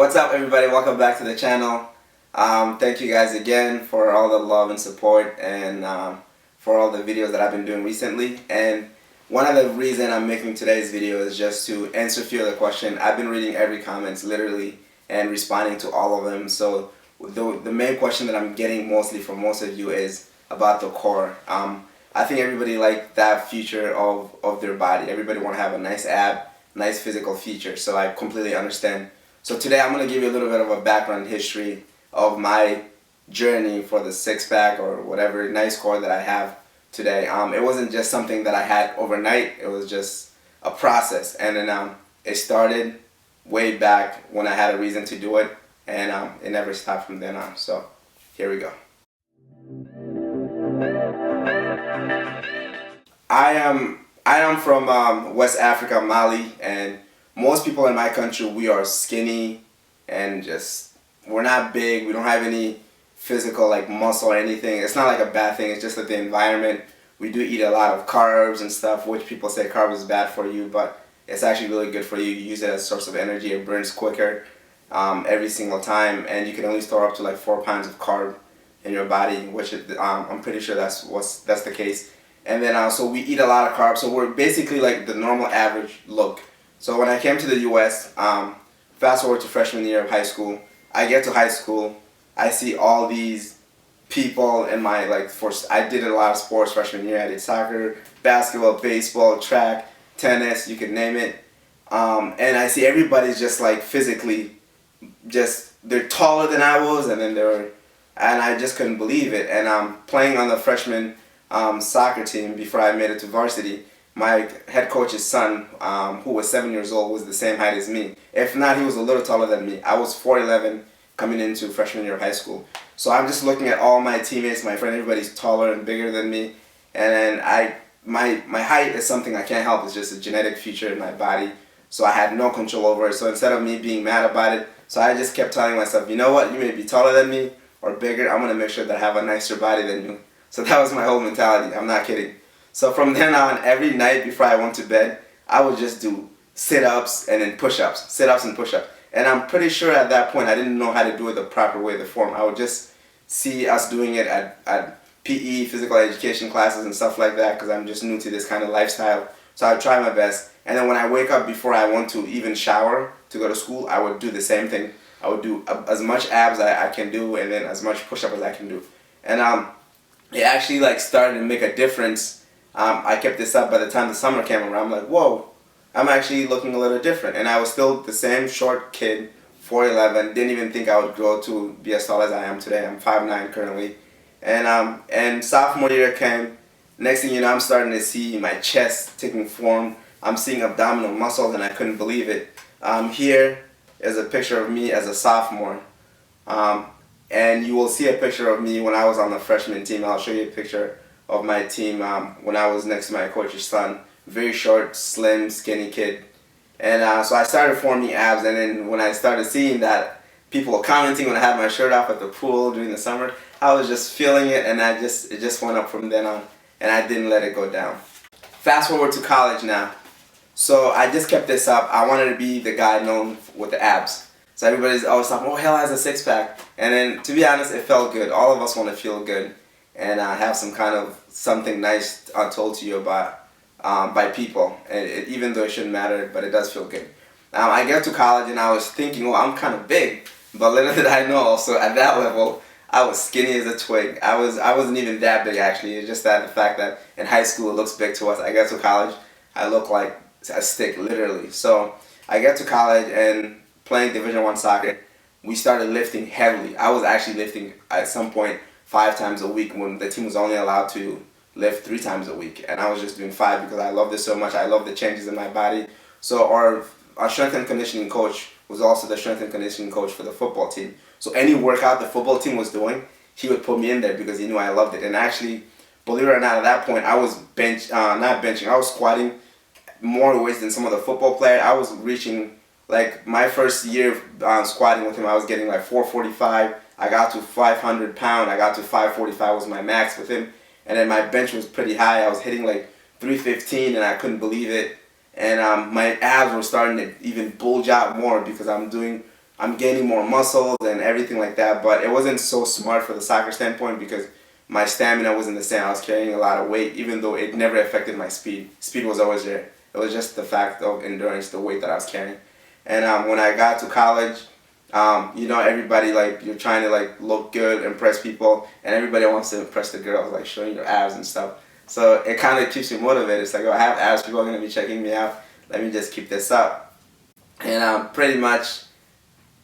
What's up, everybody? Welcome back to the channel. Thank you guys again for all the love and support and for all the videos that I've been doing recently. And one of the reasons I'm making today's video is just to answer a few of the questions. I've been reading every comments literally and responding to all of them. So the main question that I'm getting mostly from most of you is about the core. I think everybody like that feature of their body. Everybody want to have a nice ab, nice physical feature. So I completely understand. So today I'm going to give you a little bit of a background history of my journey for the six-pack or whatever nice core that I have today. It wasn't just something that I had overnight. It was just a process. And then it started way back when I had a reason to do it. And it never stopped from then on. So here we go. I am from West Africa, Mali, and most people in my country, we are skinny and just, we're not big. We don't have any physical like muscle or anything. It's not like a bad thing. It's just that the environment, we do eat a lot of carbs and stuff, which people say carbs is bad for you, but it's actually really good for you. You use it as a source of energy. It burns quicker every single time, and you can only store up to like 4 pounds of carb in your body, which I'm pretty sure that's the case. And then so we eat a lot of carbs, so we're basically like the normal average look. So when I came to the U.S., fast forward to freshman year of high school, I get to high school, I see all these people in my, I did a lot of sports freshman year. I did soccer, basketball, baseball, track, tennis, you could name it. And I see everybody's just like physically, they're taller than I was, and I just couldn't believe it. And playing on the freshman soccer team before I made it to varsity, my head coach's son, who was 7 years old, was the same height as me. If not, he was a little taller than me. I was 4'11" coming into freshman year of high school. So I'm just looking at all my teammates, my friend, everybody's taller and bigger than me. And then my height is something I can't help. It's just a genetic feature in my body. So I had no control over it. So instead of me being mad about it, so I just kept telling myself, you know what, you may be taller than me or bigger, I'm going to make sure that I have a nicer body than you. So that was my whole mentality. I'm not kidding. So from then on, every night before I went to bed, I would just do sit-ups and then push-ups, sit-ups and push-ups. And I'm pretty sure at that point I didn't know how to do it the proper way, the form. I would just see us doing it at PE, physical education classes and stuff like that, because I'm just new to this kind of lifestyle. So I would try my best. And then when I wake up before I want to even shower to go to school, I would do the same thing. I would do as much abs I can do, and then as much push-up as I can do. And it actually started to make a difference. I kept this up by the time the summer came around. I'm like, whoa, I'm actually looking a little different. And I was still the same short kid, 4'11", didn't even think I would grow to be as tall as I am today. I'm 5'9" currently. And sophomore year came. Next thing you know, I'm starting to see my chest taking form. I'm seeing abdominal muscles, and I couldn't believe it. Here is a picture of me as a sophomore. And you will see a picture of me when I was on the freshman team. I'll show you a picture of my team when I was next to my coach's son. Very short, slim, skinny kid. And so I started forming abs, and then when I started seeing that people were commenting when I had my shirt off at the pool during the summer, I was just feeling it, and it just went up from then on, and I didn't let it go down. Fast forward to college now. So I just kept this up. I wanted to be the guy known with the abs. So everybody's always talking, oh, Hell has a six-pack. And then, to be honest, it felt good. All of us want to feel good and have some kind of something nice told to you about by people. And even though it shouldn't matter, but it does feel good. I get to college and I was thinking, oh, I'm kind of big. But little did I know also at that level, I was skinny as a twig. I wasn't even that big, actually. It's just that the fact that in high school it looks big to us. I get to college, I look like a stick, literally. So I get to college and playing Division I soccer, we started lifting heavily. I was actually lifting at some point 5 times a week when the team was only allowed to lift 3 times a week. And I was just doing 5 because I loved it so much. I love the changes in my body. So our strength and conditioning coach was also the strength and conditioning coach for the football team. So any workout the football team was doing, he would put me in there because he knew I loved it. And actually, believe it or not, at that point, I was I was squatting more weights than some of the football players. I was reaching, my first year squatting with him, I was getting 445. I got to 500 pound. I got to 545 was my max with him. And then my bench was pretty high. I was hitting 315, and I couldn't believe it. And my abs were starting to even bulge out more because I'm doing I'm gaining more muscles and everything like that. But it wasn't so smart for the soccer standpoint because my stamina wasn't the same. I was carrying a lot of weight, even though it never affected my speed. Speed was always there. It was just the fact of endurance, the weight that I was carrying. And when I got to college, everybody, like, you're trying to like look good, impress people, and everybody wants to impress the girls, like showing your abs and stuff. So it kind of keeps you motivated. It's like, oh, I have abs, people are gonna be checking me out. Let me just keep this up. And pretty much,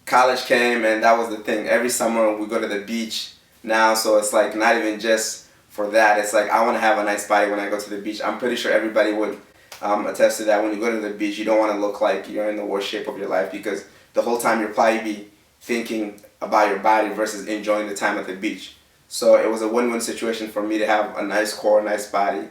college came, and that was the thing. Every summer we go to the beach now, so it's like not even just for that. It's like I want to have a nice body when I go to the beach. I'm pretty sure everybody would attest to that. When you go to the beach, you don't want to look like you're in the worst shape of your life because the whole time you'll probably be thinking about your body versus enjoying the time at the beach. So it was a win-win situation for me to have a nice core, nice body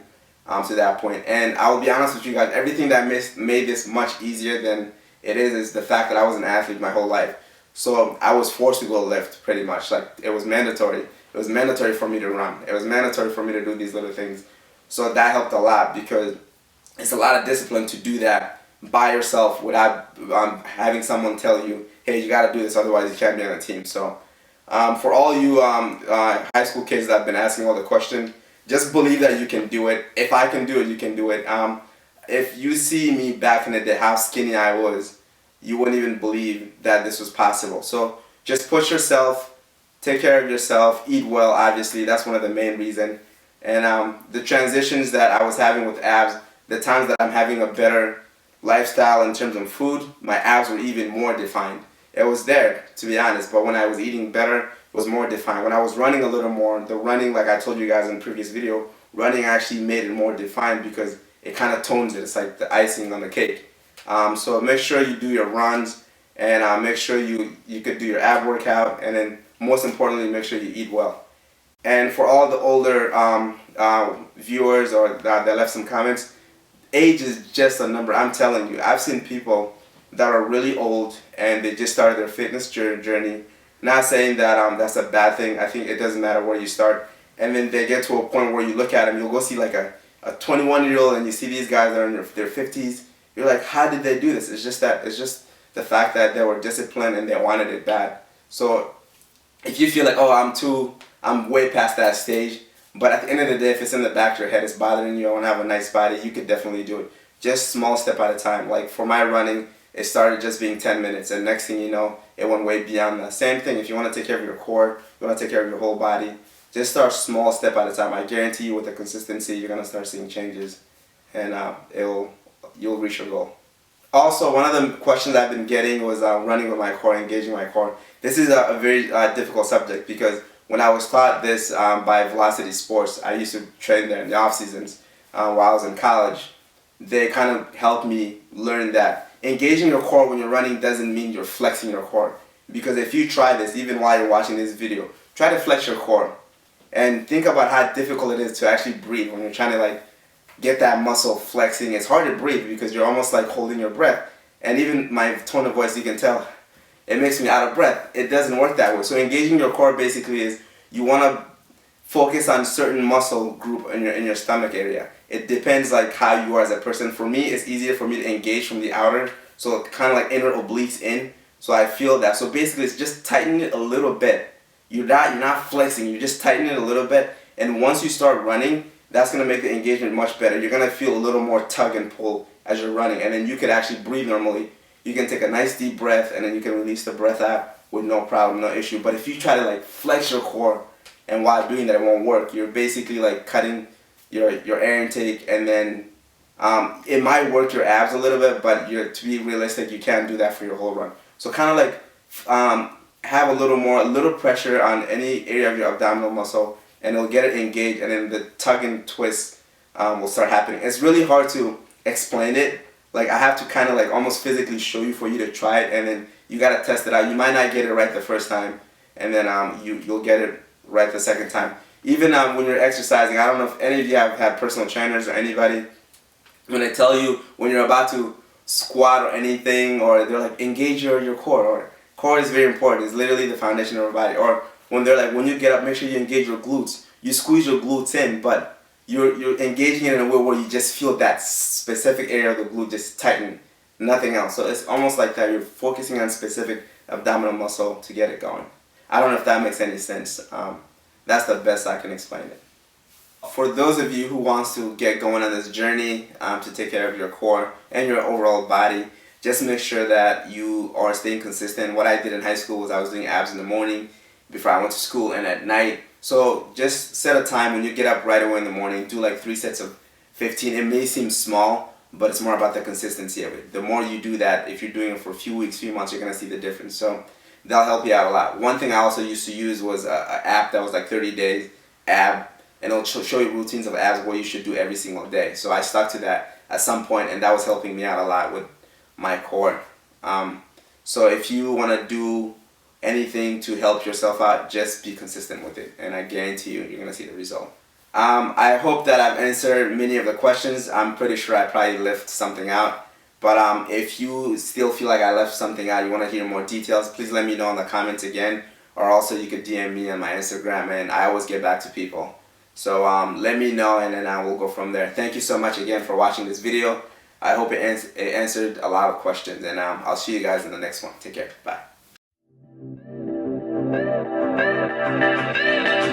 to that point. And I will be honest with you guys, everything that made this much easier than it is the fact that I was an athlete my whole life. So I was forced to go lift pretty much. Like, it was mandatory. It was mandatory for me to run. It was mandatory for me to do these little things. So that helped a lot because it's a lot of discipline to do that by yourself without having someone tell you, hey, you got to do this, otherwise you can't be on a team. So for all you high school kids that have been asking all the questions, just believe that you can do it. If I can do it, you can do it. If you see me back in the day, how skinny I was, you wouldn't even believe that this was possible. So just push yourself, take care of yourself, eat well, obviously. That's one of the main reasons. And the transitions that I was having with abs, the times that I'm having a better lifestyle in terms of food, my abs were even more defined. It was there, to be honest, but when I was eating better, it was more defined. When I was running a little more, the running, like I told you guys in the previous video, running actually made it more defined because it kind of tones it. It's like the icing on the cake. So make sure you do your runs and make sure you could do your ab workout, and then most importantly, make sure you eat well. And for all the older viewers or that left some comments, age is just a number. I'm telling you, I've seen people that are really old and they just started their fitness journey. Not saying that that's a bad thing. I think it doesn't matter where you start. And then they get to a point where you look at them, you'll go see like a 21-year-old and you see these guys that are in their 50s. You're like, how did they do this? It's just the fact that they were disciplined and they wanted it bad. So if you feel like, oh, I'm way past that stage, but at the end of the day, if it's in the back of your head, it's bothering you, I want to have a nice body, you could definitely do it. Just small step at a time. Like for my running, it started just being 10 minutes, and next thing you know, it went way beyond that. Same thing, if you want to take care of your core, you want to take care of your whole body, just start small step at a time. I guarantee you with the consistency, you're going to start seeing changes, and you'll reach your goal. Also, one of the questions I've been getting was running with my core, engaging my core. This is a very difficult subject because when I was taught this by Velocity Sports, I used to train there in the off seasons while I was in college. They kind of helped me learn that engaging your core when you're running doesn't mean you're flexing your core. Because if you try this, even while you're watching this video, try to flex your core and think about how difficult it is to actually breathe when you're trying to like get that muscle flexing. It's hard to breathe because you're almost like holding your breath. And even my tone of voice, you can tell, it makes me out of breath. It doesn't work that way. So engaging your core basically is you want to focus on certain muscle group in your stomach area. It depends like how you are as a person. For me, it's easier for me to engage from the outer, so kind of like inner obliques in. So I feel that. So basically, it's just tighten it a little bit. You're not flexing. You just tighten it a little bit, and once you start running, that's gonna make the engagement much better. You're gonna feel a little more tug and pull as you're running, and then you could actually breathe normally. You can take a nice deep breath, and then you can release the breath out with no problem, no issue. But if you try to like flex your core, and while doing that, it won't work. You're basically like cutting your air intake, and then it might work your abs a little bit, but to be realistic, you can't do that for your whole run. So kind of like have a little pressure on any area of your abdominal muscle, and it'll get it engaged, and then the tug and twist will start happening. It's really hard to explain it. Like I have to kind of like almost physically show you for you to try it, and then you gotta test it out. You might not get it right the first time, and then you'll get it right the second time. Even when you're exercising, I don't know if any of you have had personal trainers or anybody, when they tell you when you're about to squat or anything, or they're like, engage your core, or core is very important, it's literally the foundation of our body. Or when they're like, when you get up, make sure you engage your glutes. You squeeze your glutes in, but you're engaging it in a way where you just feel that specific area of the glute just tighten, nothing else. So it's almost like that, you're focusing on specific abdominal muscle to get it going. I don't know if that makes any sense. That's the best I can explain it. For those of you who wants to get going on this journey to take care of your core and your overall body, just make sure that you are staying consistent. What I did in high school was I was doing abs in the morning before I went to school and at night. So just set a time when you get up right away in the morning, do like 3 sets of 15. It may seem small, but it's more about the consistency of it. The more you do that, if you're doing it for a few weeks, few months, you're going to see the difference. So that'll help you out a lot. One thing I also used to use was an app that was like 30 days ab, and it'll show you routines of abs what you should do every single day. So I stuck to that at some point, and that was helping me out a lot with my core. So if you want to do anything to help yourself out, just be consistent with it, and I guarantee you, you're going to see the result. I hope that I've answered many of the questions. I'm pretty sure I probably left something out. But if you still feel like I left something out, you want to hear more details, please let me know in the comments again. Or also you could DM me on my Instagram, and I always get back to people. So let me know, and then I will go from there. Thank you so much again for watching this video. I hope it answered a lot of questions, and I'll see you guys in the next one. Take care. Bye.